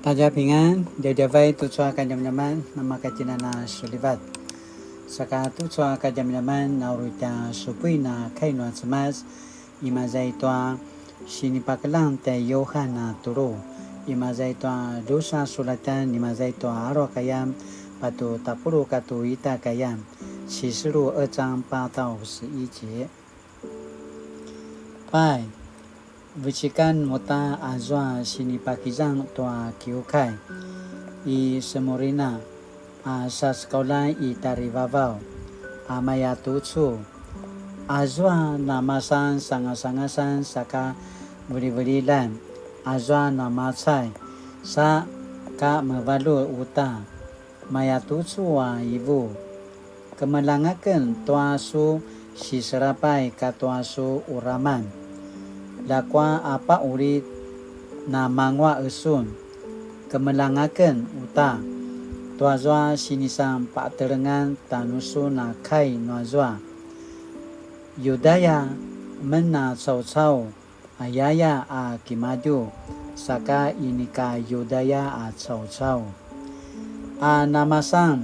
大家平安，Jajavai tutsua kajam nyaman, nama kajinana sulivat. Saka tutsua kajam nyaman, naurita supuina kainua semas, imazai tua sinipakalang te Yohana turu, imazai tua dosa sulatan, imazai tua aro kayam, patu tapuru katu ita kayam, 启示录2章8到11节。拜。Vicikan mota azwa sinipakizang toa kiukai I semorina sa sekolah I tarivavau amaya tutsu azwa namasan sangasangasan saka beri-berilan azwa namasai sa ka mevalu uta maya tutsu wa ibu kemelangaken toa su si serapai ka toa su uraman lakwa apa uri na mangwa esun kemelangaken uta tuazwa sinisang paterengan tanusu na kai nuazwa yudaya mena cau-cau ayaya a kimaju saka inika yudaya a cau-cau a namasang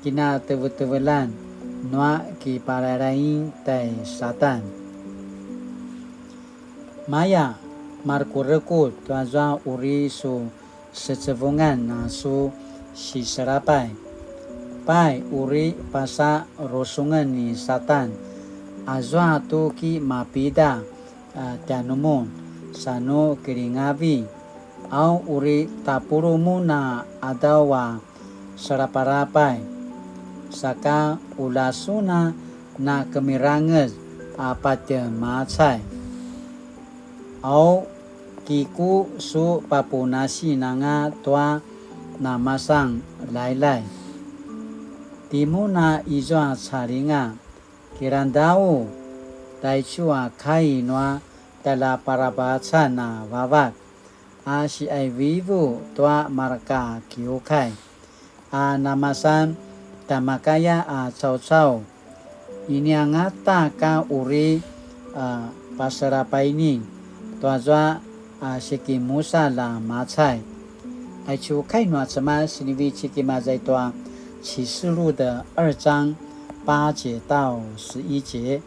kina tevel-tevelan nua ki pararain tai satan Maya markurekut tuazwa uri su secevungan na su si serapai pai uri pasa rosungan ni satan azwa tu ki mapida tianumun sanu kiringavi au uri tapurumu na adawa seraparapai saka ulasuna na kemiranges apate macai au kiku su papunasi nanga tua namasang lai-lai timu na izwa caringa kirandau taichua kai noa tala parabaca na wawak a si ai vivu tua marka kiukai a namasan tamakaya a cau-cau ini angata ka uri pasarapaini tuazwa siki musa la macai ai chu kai noa什么 sinivi chiki mazai tua 启示录的2章8节到11节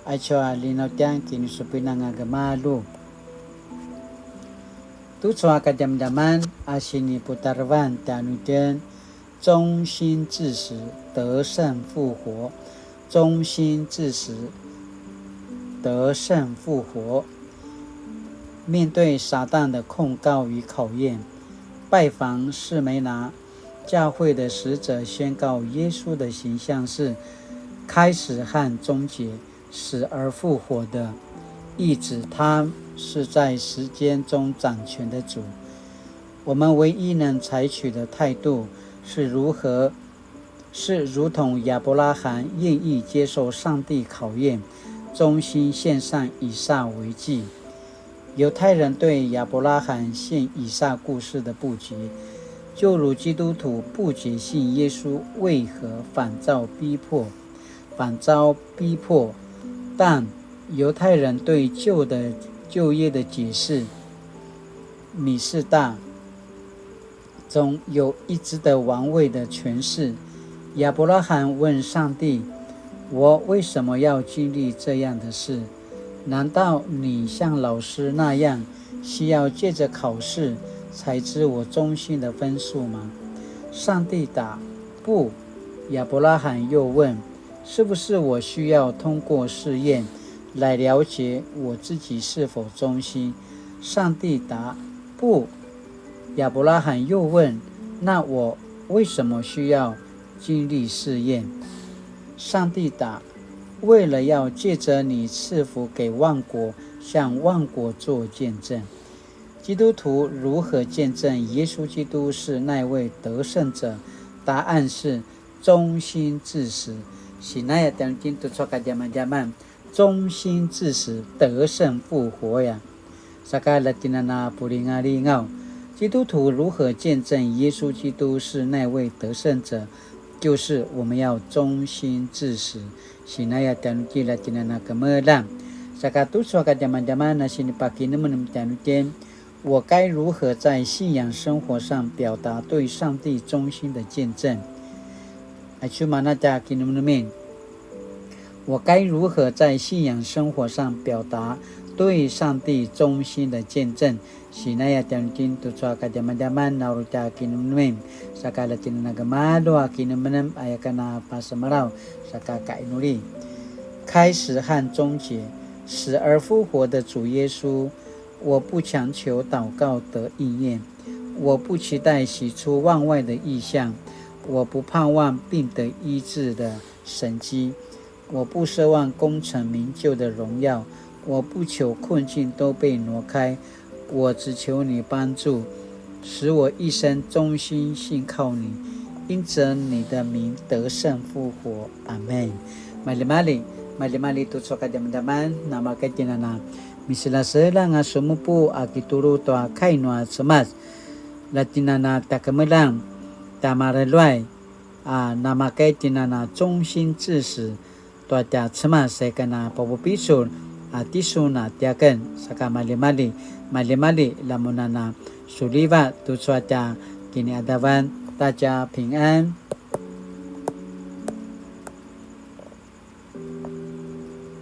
ai chu lino tiang kini supinanga gemalu tu chua kadam-daman asini putarwan tanuten 忠心至死得胜复活忠心至死得胜复活面对撒旦的控告与考验拜访士梅拿教会的使者宣告耶稣的形象是开始和终结死而复活的意指他是在时间中掌权的主我们唯一能采取的态度是如同亚伯拉罕愿意接受上帝考验忠心献上以撒为祭犹太人对亚伯拉罕献以撒故事的不解就如基督徒不解信耶稣为何反遭逼迫但犹太人对旧约的解释米士大中有一直的王位的诠释亚伯拉罕问上帝我为什么要经历这样的事难道你像老师那样需要借着考试才知我忠心的分数吗上帝答不亚伯拉罕又问是不是我需要通过试验来了解我自己是否忠心上帝答不亚伯拉罕又问那我为什么需要经历试验上帝答为了要借着你赐福给万国向万国做见证基督徒如何见证耶稣基督是那位得胜者答案是忠心至死Sinaya tangkin tu soka zaman-zaman忠心至死得胜复活呀 Saka latinana puringaringau 基督徒如何见证耶稣基督是那位得胜者就是我们要忠心至死 Sinaya tangkin latinana kemelang Saka tu soka zaman-zaman na sinipaki naman tanutin 我该如何在信仰生活上表达对上帝忠心的见证？我该如何在信仰生活上表达对上帝忠心的见证？Sinaya tiamkin tutsua kadiaman-diaman nauruta kinumnumim sakala tinanagamado akinumnum ayakana pasamarau sakaka inuli。开始和终结，死而复活的主耶稣，我不强求祷告得应验，我不期待喜出望外的异象，我不盼望病得医治的神迹，我不奢望功成名就的荣耀，我不求困境都被挪开，我只求你帮助，使我一生忠心信靠你，因着你的名得胜复活。阿们。Mali-mali tu soka daman nama kaitinana misila sela nga sumupu akituru to kainwa semas latinana takamelang tamarelwai nama kaitinana 忠心至死to ta semas sekana popopisul tisuna tiaken saka mali-mali lamunana suliva tu soka kini adavan 大家平安。